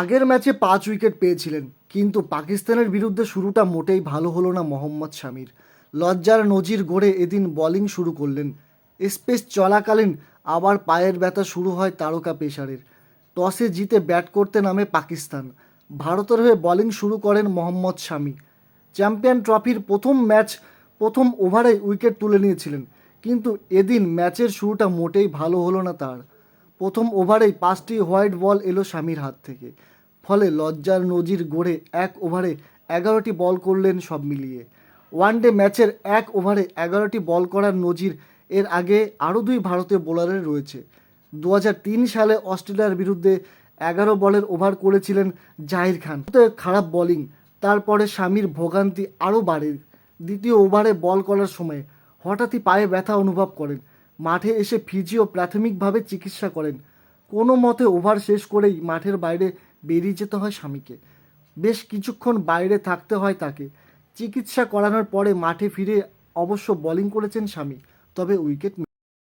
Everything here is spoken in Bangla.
আগের ম্যাচে 5 উইকেট পেয়েছিলেন, কিন্তু পাকিস্তানের বিরুদ্ধে শুরুটা মোটেই ভালো হলো না মোহাম্মদ শামির। লজ্জার নজির গড়ে এদিন বোলিং শুরু করলেন। স্পেস চলাকালীন আবার পায়ের ব্যথা শুরু হয় তারকা পেসারের। টসে জিতে ব্যাট করতে নামে পাকিস্তান। ভারতের হয়ে বোলিং শুরু করেন মোহাম্মদ শামি। চ্যাম্পিয়ন ট্রফির প্রথম ম্যাচ প্রথম ওভারেই উইকেট তুলে নিয়েছিলেন, কিন্তু এদিন ম্যাচের শুরুটা মোটেই ভালো হলো না তার। প্রথম ওভারেই 5টি হোয়াইট বল এলো শামির হাত থেকে। ফলে লজ্জার নজির গড়ে 1 ওভারে 11টি বল করলেন সব মিলিয়ে। ওয়ানডে ম্যাচের 1 ওভারে 11টি বল করার নজির এর আগে আরও 2 ভারতীয় বোলারের রয়েছে। 2003 সালে অস্ট্রেলিয়ার বিরুদ্ধে 11 বলের ওভার করেছিলেন জাহির খান। খারাপ বোলিং, তারপরে শামির ভোগান্তি আরও বাড়ে। দ্বিতীয় ওভারে বল করার সময় হঠাৎই পায়ে ব্যথা অনুভব করেন। মাঠে এসে ফিজিও প্রাথমিকভাবে চিকিৎসা করেন। কোনো মতে ওভার শেষ করেই মাঠের বাইরে বেরিয়ে যেতে হয় শামিকে। বেশ কিছুক্ষণ বাইরে থাকতে হয় তাকে। চিকিৎসা করানোর পরে মাঠে ফিরে অবশ্য বোলিং করেছেন শামি, তবে উইকেট